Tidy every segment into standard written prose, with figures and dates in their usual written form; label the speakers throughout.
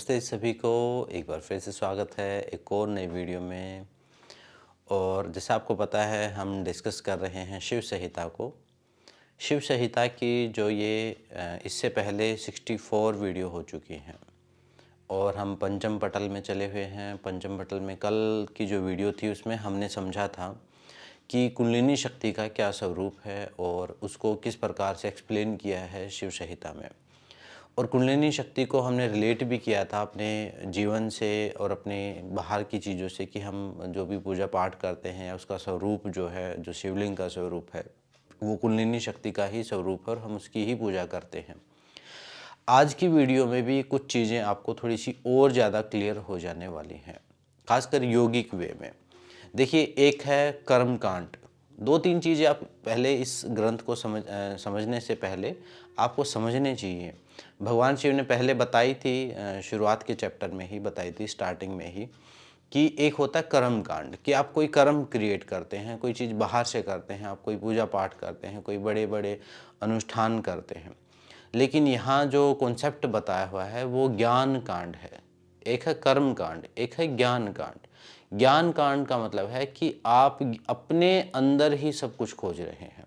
Speaker 1: नमस्ते सभी को। एक बार फिर से स्वागत है एक और नई वीडियो में। और जैसा आपको पता है हम डिस्कस कर रहे हैं शिव संहिता को। शिव संहिता की जो इससे पहले 64 वीडियो हो चुकी हैं और हम पंचम पटल में चले हुए हैं। पंचम पटल में कल की जो वीडियो थी उसमें हमने समझा था कि कुंडलिनी शक्ति का क्या स्वरूप है और उसको किस प्रकार से एक्सप्लेन किया है शिव संहिता में। और कुंडलिनी शक्ति को हमने रिलेट भी किया था अपने जीवन से और अपने बाहर की चीज़ों से कि हम जो भी पूजा पाठ करते हैं या उसका स्वरूप जो है, जो शिवलिंग का स्वरूप है, वो कुंडलिनी शक्ति का ही स्वरूप है और हम उसकी ही पूजा करते हैं। आज की वीडियो में भी कुछ चीज़ें आपको थोड़ी सी और ज़्यादा क्लियर हो जाने वाली हैं, खासकर योगिक वे में। देखिए, एक है कर्म कांड। दो तीन चीज़ें आप पहले इस ग्रंथ को समझने से पहले आपको समझने चाहिए। भगवान शिव ने पहले बताई थी, शुरुआत के चैप्टर में ही बताई थी, स्टार्टिंग में ही, कि एक होता है कर्म कांड, कि आप कोई कर्म क्रिएट करते हैं, कोई चीज़ बाहर से करते हैं, आप कोई पूजा पाठ करते हैं, कोई बड़े बड़े अनुष्ठान करते हैं। लेकिन यहाँ जो कॉन्सेप्ट बताया हुआ है वो ज्ञान कांड है। एक है कर्म कांड, एक है ज्ञान कांड। ज्ञान कांड का मतलब है कि आप अपने अंदर ही सब कुछ खोज रहे हैं।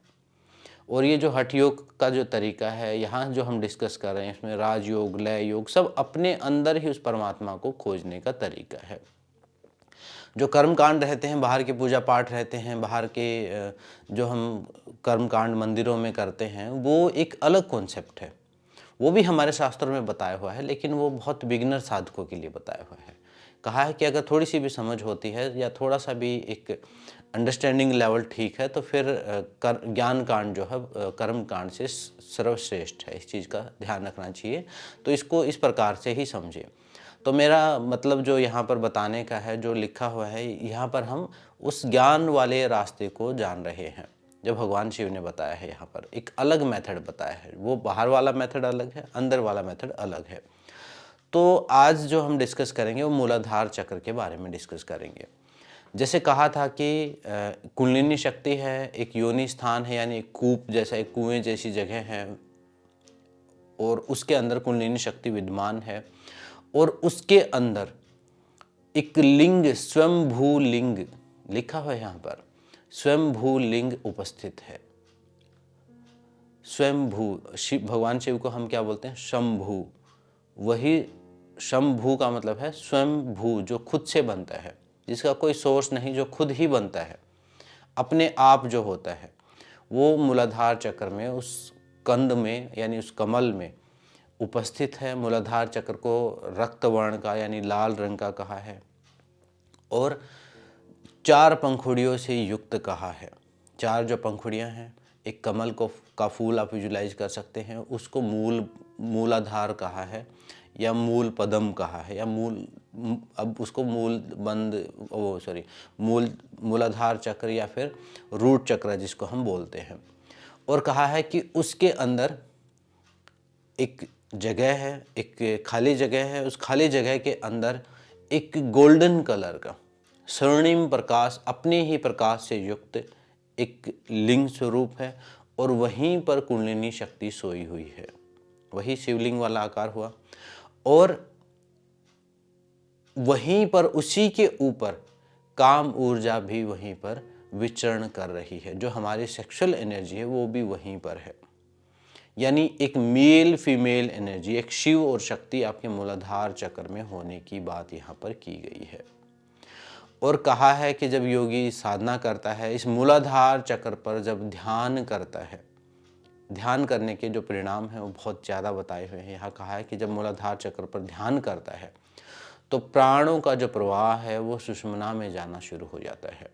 Speaker 1: और ये जो हठ योग का जो तरीका है, यहाँ जो हम डिस्कस कर रहे हैं, इसमें राजयोग, लय योग, सब अपने अंदर ही उस परमात्मा को खोजने का तरीका है। जो कर्म कांड रहते हैं, बाहर के पूजा पाठ रहते हैं, बाहर के जो हम कर्म कांड मंदिरों में करते हैं, वो एक अलग कॉन्सेप्ट है। वो भी हमारे शास्त्रों में बताया हुआ है, लेकिन वो बहुत बिगिनर साधकों के लिए बताया हुआ है। कहा है कि अगर थोड़ी सी भी समझ होती है या थोड़ा सा भी एक अंडरस्टैंडिंग लेवल ठीक है तो फिर ज्ञान कांड जो है कर्म कांड से सर्वश्रेष्ठ है। इस चीज़ का ध्यान रखना चाहिए। तो इसको इस प्रकार से ही समझिए। तो मेरा मतलब जो यहाँ पर बताने का है, जो लिखा हुआ है, यहाँ पर हम उस ज्ञान वाले रास्ते को जान रहे हैं जो भगवान शिव ने बताया है। यहाँ पर एक अलग मेथड बताया है। वो बाहर वाला मेथड अलग है, अंदर वाला मेथड अलग है। तो आज जो हम डिस्कस करेंगे वो मूलाधार चक्र के बारे में डिस्कस करेंगे। जैसे कहा था कि कुंडलिनी शक्ति है, एक योनि स्थान है, यानी एक कूप जैसा, एक कुएं जैसी जगह है, और उसके अंदर कुंडलिनी शक्ति विद्यमान है। और उसके अंदर एक लिंग, स्वयंभू लिंग लिखा हुआ है। यहाँ पर स्वयंभू लिंग उपस्थित है। स्वयंभू, शिव, भगवान शिव को हम क्या बोलते हैं? शंभू। वही शंभू का मतलब है स्वयंभू, जो खुद से बनता है, जिसका कोई सोर्स नहीं, जो खुद ही बनता है, अपने आप जो होता है। वो मूलाधार चक्र में, उस कंद में, यानी उस कमल में उपस्थित है। मूलाधार चक्र को रक्त वर्ण का यानी लाल रंग का कहा है और 4 पंखुड़ियों से युक्त कहा है। 4 जो पंखुड़ियां हैं, एक कमल का फूल आप विजुलाइज कर सकते हैं, उसको मूलाधार कहा है या मूल पदम कहा है, या अब उसको मूलाधार चक्र या फिर रूट चक्र जिसको हम बोलते हैं। और कहा है कि उसके अंदर एक जगह है, एक खाली जगह है। उस खाली जगह के अंदर एक गोल्डन कलर का स्वर्णिम प्रकाश, अपने ही प्रकाश से युक्त एक लिंग स्वरूप है, और वहीं पर कुंडलिनी शक्ति सोई हुई है। वही शिवलिंग वाला आकार हुआ, और वहीं पर उसी के ऊपर काम ऊर्जा भी वहीं पर विचरण कर रही है। जो हमारी सेक्सुअल एनर्जी है वो भी वहीं पर है। यानी एक मेल फीमेल एनर्जी, एक शिव और शक्ति आपके मूलाधार चक्र में होने की बात यहाँ पर की गई है। और कहा है कि जब योगी साधना करता है, इस मूलाधार चक्र पर जब ध्यान करता है, ध्यान करने के जो परिणाम हैं वो बहुत ज़्यादा बताए हुए हैं। यहाँ कहा है कि जब मूलाधार चक्र पर ध्यान करता है तो प्राणों का जो प्रवाह है वो सुषुम्ना में जाना शुरू हो जाता है।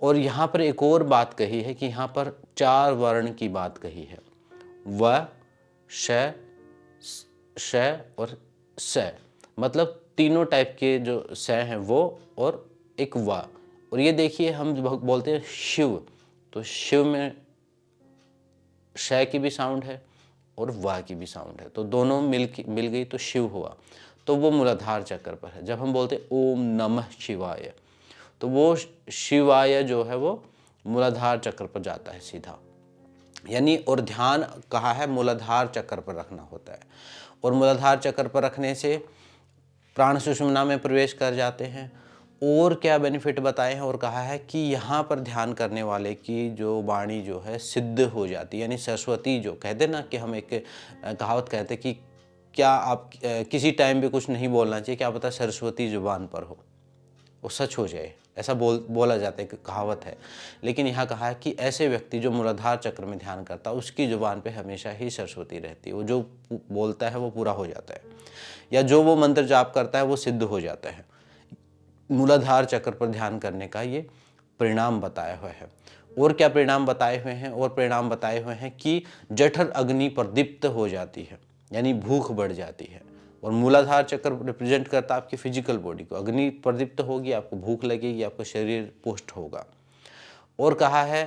Speaker 1: और यहाँ पर एक और बात कही है कि यहाँ पर 4 वर्ण की बात कही है, व, श, श और स। मतलब तीनों टाइप के जो स हैं वो, और एक व। और ये देखिए, हम बोलते हैं शिव, तो शिव में श की भी साउंड है और व की भी साउंड है, तो दोनों मिल गई तो शिव हुआ। तो वो मूलाधार चक्र पर है। जब हम बोलते हैं ओम नमः शिवाय, तो वो शिवाय जो है वो मूलाधार चक्र पर जाता है सीधा। यानी और ध्यान कहा है मूलाधार चक्र पर रखना होता है, और मूलाधार चक्र पर रखने से प्राण सुषुम्ना में प्रवेश कर जाते हैं। और क्या बेनिफिट बताए हैं, और कहा है कि यहाँ पर ध्यान करने वाले की जो वाणी जो है सिद्ध हो जाती है, यानी सरस्वती जो कहते ना कि हम एक कहावत कहते कि क्या आप किसी टाइम भी कुछ नहीं बोलना चाहिए, क्या पता सरस्वती जुबान पर हो, वो सच हो जाए, ऐसा बोला जाता है, कहावत है। लेकिन यहाँ कहा है कि ऐसे व्यक्ति जो मूलाधार चक्र में ध्यान करता है उसकी जुबान पे हमेशा ही सरस्वती रहती है, वो जो बोलता है वो पूरा हो जाता है, या जो वो मंत्र जाप करता है वो सिद्ध हो जाता है। मूलाधार चक्र पर ध्यान करने का ये परिणाम बताया हुआ है। और क्या परिणाम बताए हुए हैं, और परिणाम बताए हुए हैं कि जठर अग्नि प्रदीप्त हो जाती है, यानी भूख बढ़ जाती है। और मूलाधार चक्र रिप्रेजेंट करता है आपकी फिजिकल बॉडी को, अग्नि प्रदीप्त होगी, आपको भूख लगेगी, आपका शरीर पुष्ट होगा। और कहा है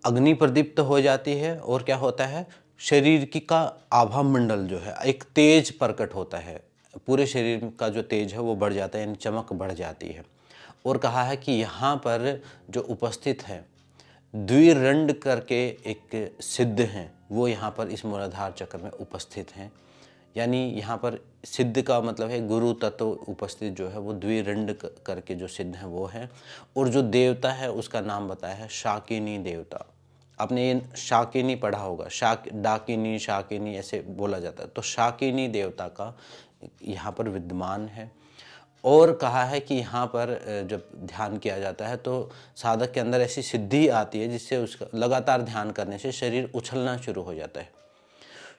Speaker 1: अग्नि प्रदीप्त हो जाती है, और क्या होता है, शरीर की का आभा मंडल जो है एक तेज प्रकट होता है, पूरे शरीर का जो तेज है वो बढ़ जाता है, यानी चमक बढ़ जाती है। और कहा है कि यहाँ पर जो उपस्थित है द्विरंड करके एक सिद्ध हैं, वो यहाँ पर इस मूलाधार चक्र में उपस्थित हैं। यानी यहाँ पर सिद्ध का मतलब है गुरु तत्व उपस्थित जो है वो द्विरंड करके जो सिद्ध हैं वो हैं। और जो देवता है उसका नाम बताया है शाकिनी देवता। आपने ये शाकिनी पढ़ा होगा, डाकिनी शाकिनी ऐसे बोला जाता है, तो शाकिनी देवता का यहाँ पर विद्यमान है। और कहा है कि यहाँ पर जब ध्यान किया जाता है तो साधक के अंदर ऐसी सिद्धि आती है जिससे उसका लगातार ध्यान करने से शरीर उछलना शुरू हो जाता है।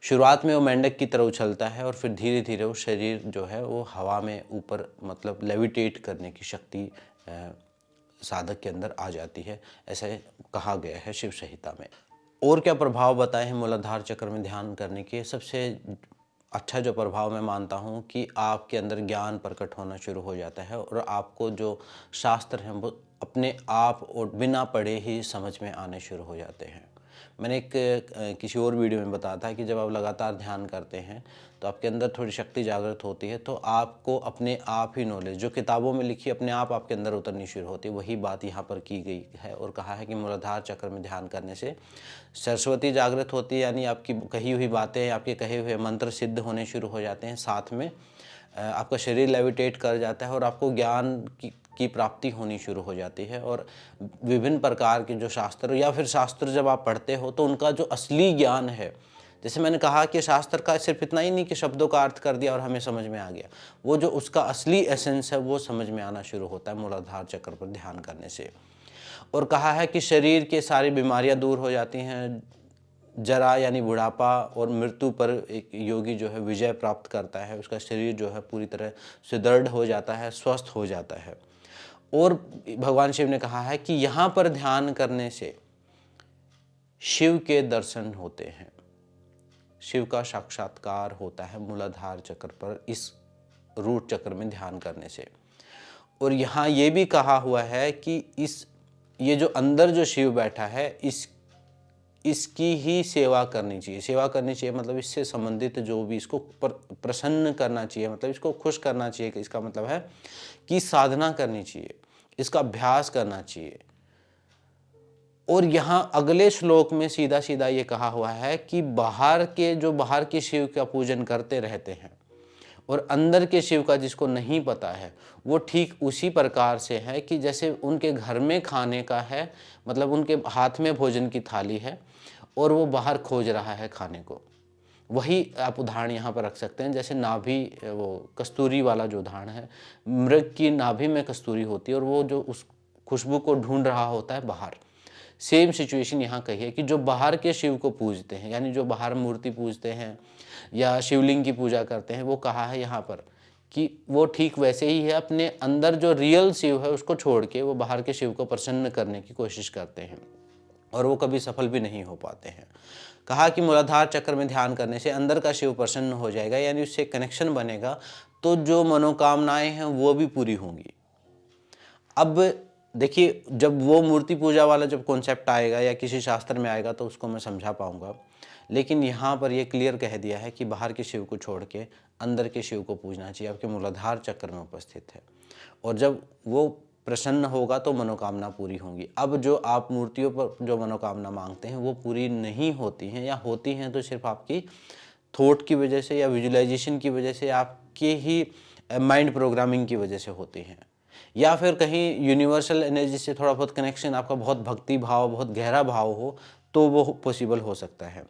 Speaker 1: शुरुआत में वो मेंढक की तरह उछलता है, और फिर धीरे धीरे वो शरीर जो है वो हवा में ऊपर मतलब लेविटेट करने की शक्ति साधक के अंदर आ जाती है, ऐसे कहा गया है शिव संहिता में। और क्या प्रभाव बताए हैं मूलाधार चक्र में ध्यान करने के? सबसे अच्छा जो प्रभाव मैं मानता हूँ कि आपके अंदर ज्ञान प्रकट होना शुरू हो जाता है, और आपको जो शास्त्र हैं वो अपने आप और बिना पढ़े ही समझ में आने शुरू हो जाते हैं। मैंने एक किसी और वीडियो में बताया था कि जब आप लगातार ध्यान करते हैं तो आपके अंदर थोड़ी शक्ति जागृत होती है, तो आपको अपने आप ही नॉलेज जो किताबों में लिखी अपने आप आपके अंदर उतरनी शुरू होती है। वही बात यहाँ पर की गई है, और कहा है कि मूलाधार चक्र में ध्यान करने से सरस्वती जागृत होती है, यानी आपकी कही हुई बातें, आपके कहे हुए मंत्र सिद्ध होने शुरू हो जाते हैं। साथ में आपका शरीर लेविटेट कर जाता है, और आपको ज्ञान की प्राप्ति होनी शुरू हो जाती है। और विभिन्न प्रकार के जो शास्त्र या फिर शास्त्र जब आप पढ़ते हो तो उनका जो असली ज्ञान है, जैसे मैंने कहा कि शास्त्र का सिर्फ इतना ही नहीं कि शब्दों का अर्थ कर दिया और हमें समझ में आ गया, वो जो उसका असली एसेंस है वो समझ में आना शुरू होता है मूलाधार चक्र पर ध्यान करने से। और कहा है कि शरीर के सारी बीमारियां दूर हो जाती हैं, जरा यानी बुढ़ापा और मृत्यु पर एक योगी जो है विजय प्राप्त करता है, उसका शरीर जो है पूरी तरह सुदृढ़ हो जाता है, स्वस्थ हो जाता है। और भगवान शिव ने कहा है कि यहाँ पर ध्यान करने से शिव के दर्शन होते हैं, शिव का साक्षात्कार होता है मूलाधार चक्र पर इस रूट चक्र में ध्यान करने से। और यहाँ ये भी कहा हुआ है कि ये जो अंदर जो शिव बैठा है इसकी ही सेवा करनी चाहिए। सेवा करनी चाहिए मतलब इससे संबंधित जो भी इसको प्रसन्न करना चाहिए, मतलब इसको खुश करना चाहिए, कि इसका मतलब है कि साधना करनी चाहिए, इसका अभ्यास करना चाहिए। और यहाँ अगले श्लोक में सीधा सीधा ये कहा हुआ है कि बाहर के शिव का पूजन करते रहते हैं और अंदर के शिव का जिसको नहीं पता है वो ठीक उसी प्रकार से है कि जैसे उनके घर में खाने का है, मतलब उनके हाथ में भोजन की थाली है और वो बाहर खोज रहा है खाने को। वही आप उदाहरण यहाँ पर रख सकते हैं, जैसे नाभि, वो कस्तूरी वाला जो उदाहरण है, मृग की नाभि में कस्तूरी होती है और वो जो उस खुशबू को ढूंढ रहा होता है बाहर। सेम सिचुएशन यहाँ कही है कि जो बाहर के शिव को पूजते हैं, यानी जो बाहर मूर्ति पूजते हैं या शिवलिंग की पूजा करते हैं, वो कहा है यहाँ पर कि वो ठीक वैसे ही है, अपने अंदर जो रियल शिव है उसको छोड़ के वो बाहर के शिव को प्रसन्न करने की कोशिश करते हैं और वो कभी सफल भी नहीं हो पाते हैं। कहा कि मूलाधार चक्र में ध्यान करने से अंदर का शिव प्रसन्न हो जाएगा, यानी उससे कनेक्शन बनेगा, तो जो मनोकामनाएं हैं वो भी पूरी होंगी। अब देखिए, जब वो मूर्ति पूजा वाला जब कॉन्सेप्ट आएगा या किसी शास्त्र में आएगा तो उसको मैं समझा पाऊंगा, लेकिन यहाँ पर ये क्लियर कह दिया है कि बाहर के शिव को छोड़ के अंदर के शिव को पूजना चाहिए, आपके मूलाधार चक्र में उपस्थित है। और जब वो प्रसन्न होगा तो मनोकामना पूरी होंगी। अब जो आप मूर्तियों पर जो मनोकामना मांगते हैं वो पूरी नहीं होती हैं, या होती हैं तो सिर्फ आपकी थॉट की वजह से या विजुअलाइजेशन की वजह से, आपके ही माइंड प्रोग्रामिंग की वजह से होती हैं, या फिर कहीं यूनिवर्सल एनर्जी से थोड़ा बहुत कनेक्शन, आपका बहुत भक्ति भाव, बहुत गहरा भाव हो तो वो पॉसिबल हो सकता है।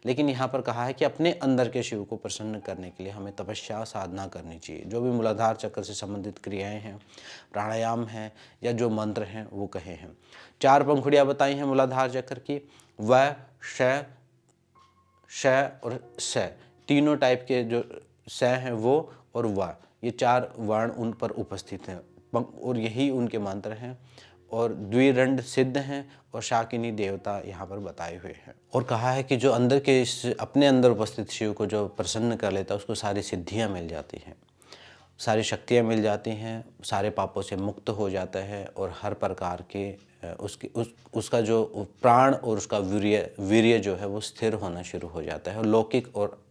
Speaker 1: लेकिन यहाँ पर कहा है कि अपने अंदर के शिव को प्रसन्न करने के लिए हमें तपस्या साधना करनी चाहिए। जो भी मूलाधार चक्र से संबंधित क्रियाएं हैं, प्राणायाम हैं, या जो मंत्र हैं वो कहे हैं। 4 पंखुड़ियाँ बताई हैं मूलाधार चक्र की, व, श, श और स। तीनों टाइप के जो स हैं वो और व, ये 4 वर्ण उन पर उपस्थित हैं, और यही उनके मंत्र हैं, और द्विरंड सिद्ध हैं, और शाकिनी देवता यहाँ पर बताए हुए हैं। और कहा है कि जो अंदर के अपने अंदर उपस्थित शिव को जो प्रसन्न कर लेता है उसको सारी सिद्धियाँ मिल जाती हैं, सारी शक्तियाँ मिल जाती हैं, सारे पापों से मुक्त हो जाता है, और हर प्रकार के उसका जो प्राण और उसका वीर्य जो है वो स्थिर होना शुरू हो जाता है, और लौकिक और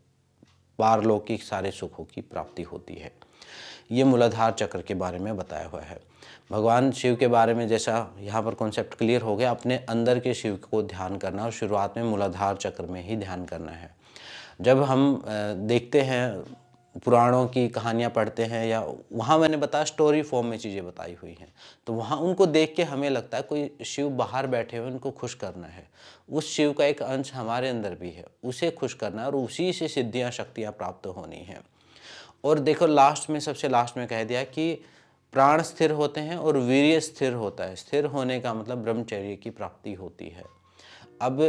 Speaker 1: पारलौकिक सारे सुखों की प्राप्ति होती है। ये मूलाधार चक्र के बारे में बताया हुआ है। भगवान शिव के बारे में जैसा यहाँ पर कॉन्सेप्ट क्लियर हो गया, अपने अंदर के शिव को ध्यान करना, और शुरुआत में मूलाधार चक्र में ही ध्यान करना है। जब हम देखते हैं, पुराणों की कहानियाँ पढ़ते हैं, या वहाँ मैंने बताया स्टोरी फॉर्म में चीज़ें बताई हुई हैं, तो वहाँ उनको देख के हमें लगता है कोई शिव बाहर बैठे हुए उनको खुश करना है। उस शिव का एक अंश हमारे अंदर भी है, उसे खुश करना है, और उसी से सिद्धियाँ शक्तियाँ प्राप्त होनी हैं। और देखो लास्ट में, सबसे लास्ट में कह दिया कि प्राण स्थिर होते हैं और वीर्य स्थिर होता है। स्थिर होने का मतलब ब्रह्मचर्य की प्राप्ति होती है। अब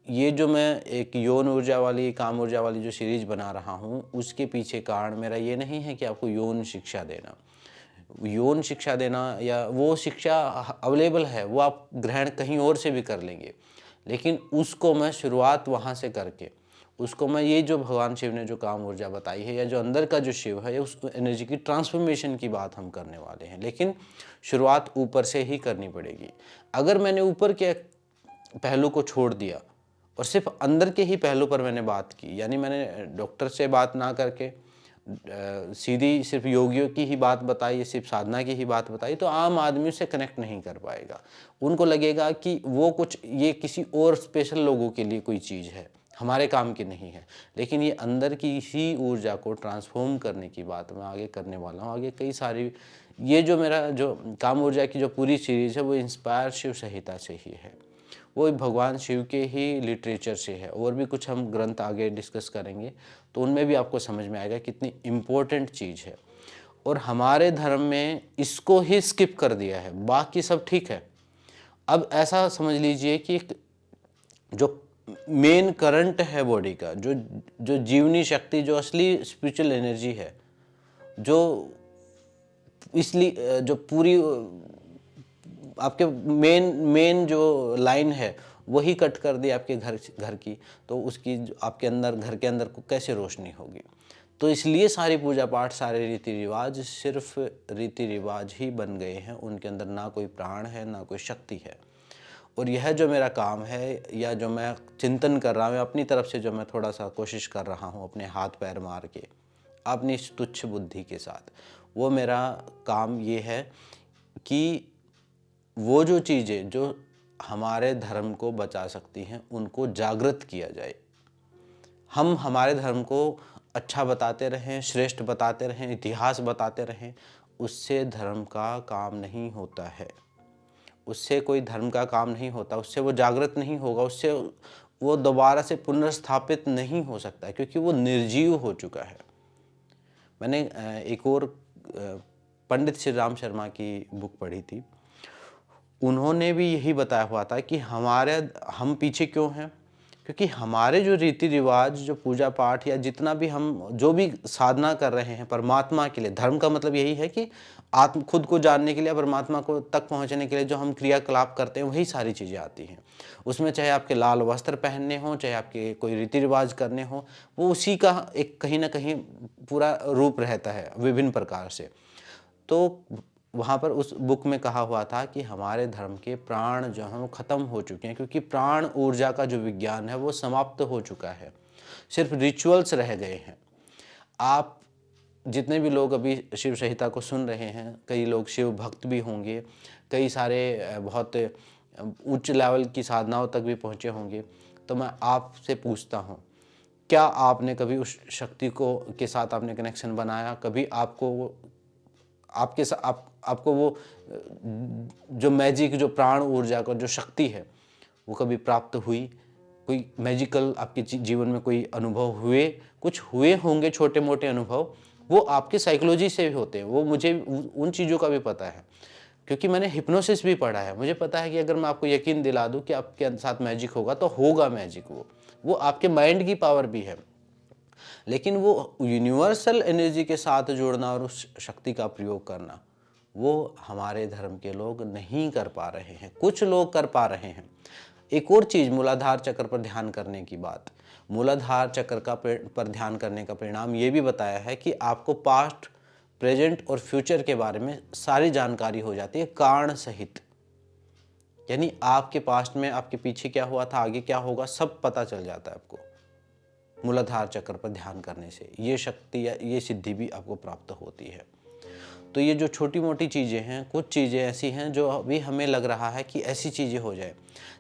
Speaker 1: ये जो मैं एक यौन ऊर्जा वाली, काम ऊर्जा वाली जो सीरीज बना रहा हूँ, उसके पीछे कारण मेरा ये नहीं है कि आपको यौन शिक्षा देना। यौन शिक्षा देना या वो शिक्षा अवेलेबल है, वो आप ग्रहण कहीं और से भी कर लेंगे, लेकिन उसको मैं शुरुआत वहाँ से करके, उसको मैं ये जो भगवान शिव ने जो काम ऊर्जा बताई है, या जो अंदर का जो शिव है, उस एनर्जी की ट्रांसफॉर्मेशन की बात हम करने वाले हैं। लेकिन शुरुआत ऊपर से ही करनी पड़ेगी। अगर मैंने ऊपर के पहलू को छोड़ दिया और सिर्फ अंदर के ही पहलू पर मैंने बात की, यानी मैंने डॉक्टर से बात ना करके सीधी सिर्फ योगियों की ही बात बताई, सिर्फ साधना की ही बात बताई, तो आम आदमी उससे कनेक्ट नहीं कर पाएगा। उनको लगेगा कि वो कुछ, ये किसी और स्पेशल लोगों के लिए कोई चीज़ है, हमारे काम की नहीं है। लेकिन ये अंदर की ही ऊर्जा को ट्रांसफॉर्म करने की बात मैं आगे करने वाला हूँ। आगे कई सारी, ये जो मेरा जो काम ऊर्जा की जो पूरी सीरीज़ है वो इंस्पायर शिव संहिता से ही है, वो भगवान शिव के ही लिटरेचर से है। और भी कुछ हम ग्रंथ आगे डिस्कस करेंगे तो उनमें भी आपको समझ में आएगा कितनी इम्पोर्टेंट चीज़ है। और हमारे धर्म में इसको ही स्किप कर दिया है, बाकी सब ठीक है। अब ऐसा समझ लीजिए कि जो मेन करंट है बॉडी का, जो जीवनी शक्ति, जो असली स्पिरिचुअल एनर्जी है, जो इसलिए जो पूरी आपके मेन जो लाइन है वही कट कर दी आपके घर की, तो उसकी आपके अंदर, घर के अंदर को कैसे रोशनी होगी। तो इसलिए सारी पूजा पाठ, सारे रीति रिवाज सिर्फ रीति रिवाज ही बन गए हैं, उनके अंदर ना कोई प्राण है ना कोई शक्ति है। और यह जो मेरा काम है, या जो मैं चिंतन कर रहा हूँ अपनी तरफ से, जो मैं थोड़ा सा कोशिश कर रहा हूँ अपने हाथ पैर मार के अपनी इस तुच्छ बुद्धि के साथ, वो मेरा काम ये है कि वो जो चीज़ें जो हमारे धर्म को बचा सकती हैं उनको जागृत किया जाए। हम हमारे धर्म को अच्छा बताते रहें, श्रेष्ठ बताते रहें, इतिहास बताते रहें, उससे धर्म का काम नहीं होता है। उससे कोई धर्म का काम नहीं होता, उससे वो जागृत नहीं होगा, उससे वो दोबारा से पुनर्स्थापित नहीं हो सकता, क्योंकि वो निर्जीव हो चुका है। मैंने एक और पंडित श्री राम शर्मा की बुक पढ़ी थी, उन्होंने भी यही बताया हुआ था कि हम पीछे क्यों हैं, क्योंकि हमारे जो रीति रिवाज, जो पूजा पाठ, या जितना भी हम जो भी साधना कर रहे हैं परमात्मा के लिए, धर्म का मतलब यही है कि खुद को जानने के लिए, परमात्मा को तक पहुंचने के लिए जो हम क्रियाकलाप करते हैं वही सारी चीज़ें आती हैं। उसमें चाहे आपके लाल वस्त्र पहनने हों, चाहे आपके कोई रीति रिवाज करने हों, वो उसी का एक कहीं ना कहीं पूरा रूप रहता है विभिन्न प्रकार से। तो वहाँ पर उस बुक में कहा हुआ था कि हमारे धर्म के प्राण जो हैं वो ख़त्म हो चुके हैं, क्योंकि प्राण ऊर्जा का जो विज्ञान है वो समाप्त हो चुका है, सिर्फ रिचुअल्स रह गए हैं। आप जितने भी लोग अभी शिव संहिता को सुन रहे हैं, कई लोग शिव भक्त भी होंगे, कई सारे बहुत उच्च लेवल की साधनाओं तक भी पहुँचे होंगे। तो मैं आपसे पूछता हूँ, क्या आपने कभी उस शक्ति को के साथ आपने कनेक्शन बनाया? कभी आपको वो आपको वो जो मैजिक, जो प्राण ऊर्जा का जो शक्ति है, वो कभी प्राप्त हुई? कोई मैजिकल आपके जीवन में कोई अनुभव हुए? कुछ हुए होंगे छोटे मोटे अनुभव, वो आपके साइकोलॉजी से भी होते हैं। वो मुझे उन चीज़ों का भी पता है, क्योंकि मैंने हिप्नोसिस भी पढ़ा है। मुझे पता है कि अगर मैं आपको यकीन दिला दूं कि आपके साथ मैजिक होगा, तो होगा मैजिक। वो आपके माइंड की पावर भी है, लेकिन वो यूनिवर्सल एनर्जी के साथ जुड़ना और उस शक्ति का प्रयोग करना, वो हमारे धर्म के लोग नहीं कर पा रहे हैं। कुछ लोग कर पा रहे हैं। एक और चीज़, मूलाधार चक्र पर ध्यान करने की बात। मूलाधार चक्र पर ध्यान करने का परिणाम ये भी बताया है कि आपको पास्ट, प्रेजेंट और फ्यूचर के बारे में सारी जानकारी हो जाती है, कारण सहित। यानी आपके पास्ट में आपके पीछे क्या हुआ था, आगे क्या होगा, सब पता चल जाता है आपको मूलाधार चक्र पर ध्यान करने से। ये शक्ति या ये सिद्धि भी आपको प्राप्त होती है। तो ये जो छोटी मोटी चीज़ें हैं, कुछ चीज़ें ऐसी हैं जो अभी हमें लग रहा है कि ऐसी चीज़ें हो जाए।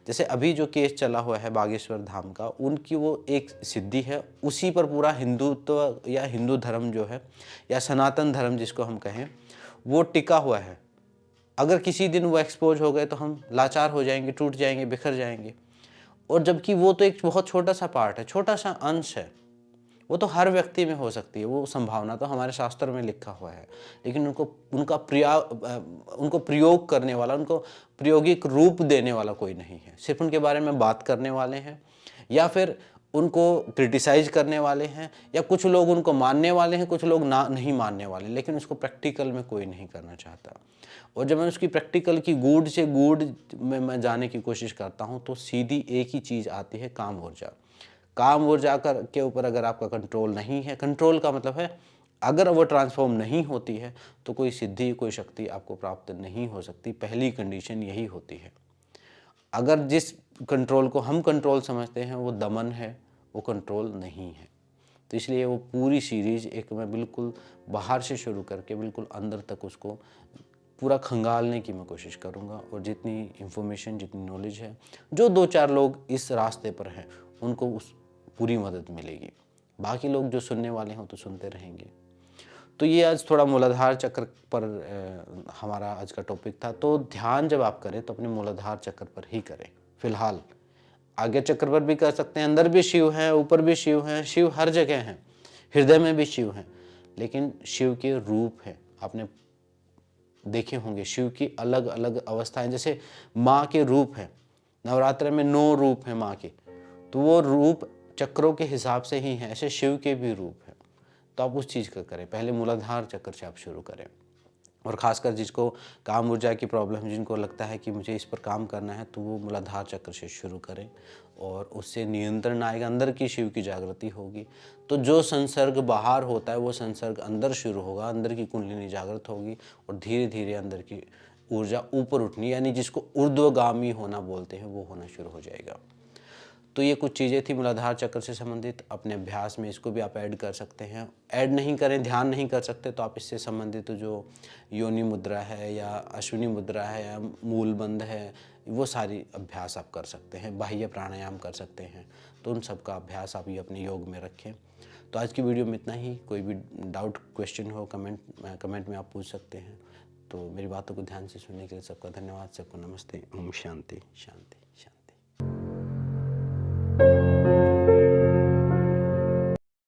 Speaker 1: जैसे अभी जो केस चला हुआ है बागेश्वर धाम का, उनकी वो एक सिद्धि है, उसी पर पूरा हिंदुत्व या हिंदू धर्म जो है, या सनातन धर्म जिसको हम कहें, वो टिका हुआ है। अगर किसी दिन वो एक्सपोज हो गए तो हम लाचार हो जाएंगे, टूट जाएंगे, बिखर जाएंगे। और जबकि वो तो एक बहुत छोटा सा पार्ट है, छोटा सा अंश है। वो तो हर व्यक्ति में हो सकती है, वो संभावना तो हमारे शास्त्र में लिखा हुआ है। लेकिन उनको प्रयोग करने वाला, उनको प्रायोगिक रूप देने वाला कोई नहीं है। सिर्फ उनके बारे में बात करने वाले हैं, या फिर उनको क्रिटिसाइज करने वाले हैं, या कुछ लोग उनको मानने वाले हैं, कुछ लोग नहीं मानने वाले, लेकिन उसको प्रैक्टिकल में कोई नहीं करना चाहता। और जब मैं उसकी प्रैक्टिकल की गूढ़ से गूढ़ में मैं जाने की कोशिश करता हूँ, तो सीधी एक ही चीज़ आती है, काम ऊर्जा। काम ऊर्जा के ऊपर अगर आपका कंट्रोल नहीं है, कंट्रोल का मतलब है अगर वो ट्रांसफॉर्म नहीं होती है, तो कोई सिद्धि, कोई शक्ति आपको प्राप्त नहीं हो सकती। पहली कंडीशन यही होती है। अगर जिस कंट्रोल को हम कंट्रोल समझते हैं वो दमन है, वो कंट्रोल नहीं है। तो इसलिए वो पूरी सीरीज़ एक मैं बिल्कुल बाहर से शुरू करके बिल्कुल अंदर तक उसको पूरा खंगालने की मैं कोशिश करूँगा। और जितनी इन्फॉर्मेशन, जितनी नॉलेज है, जो 2-4 लोग इस रास्ते पर हैं, उनको उस पूरी मदद मिलेगी। बाकी लोग जो सुनने वाले हों तो सुनते रहेंगे। तो ये आज थोड़ा मूलाधार चक्र पर हमारा आज का टॉपिक था। तो ध्यान जब आप करें तो अपने मूलाधार चक्र पर ही करें फिलहाल। आगे चक्र पर भी कर सकते हैं, अंदर भी शिव हैं, ऊपर भी शिव हैं, शिव हर जगह हैं, हृदय में भी शिव हैं। लेकिन शिव के रूप हैं, आपने देखे होंगे शिव की अलग अलग अवस्थाएं। जैसे माँ के रूप हैं, नवरात्र में 9 रूप हैं माँ के, तो वो रूप चक्रों के हिसाब से ही हैं। ऐसे शिव के भी रूप हैं। तो आप उस चीज़ का करें, पहले मूलाधार चक्र से आप शुरू करें। और ख़ासकर जिसको काम ऊर्जा की प्रॉब्लम, जिनको लगता है कि मुझे इस पर काम करना है, तो वो मूलाधार चक्र से शुरू करें और उससे नियंत्रण आएगा, अंदर की शिव की जागृति होगी। तो जो संसर्ग बाहर होता है वो संसर्ग अंदर शुरू होगा, अंदर की कुंडलिनी जागृत होगी और धीरे धीरे अंदर की ऊर्जा ऊपर उठनी, यानी जिसको ऊर्ध्वगामी होना बोलते हैं, वो होना शुरू हो जाएगा। तो ये कुछ चीज़ें थी मूलाधार चक्र से संबंधित। अपने अभ्यास में इसको भी आप ऐड कर सकते हैं। ऐड नहीं करें, ध्यान नहीं कर सकते, तो आप इससे संबंधित जो योनि मुद्रा है या अश्विनी मुद्रा है या मूल बंध है, वो सारी अभ्यास आप कर सकते हैं। बाह्य प्राणायाम कर सकते हैं। तो उन सब का अभ्यास आप ये अपने योग में रखें। तो आज की वीडियो में इतना ही। कोई भी डाउट, क्वेश्चन हो, कमेंट में आप पूछ सकते हैं। तो मेरी बातों को ध्यान से सुनने के लिए सबका धन्यवाद। सबको नमस्ते। ओम शांति शांति।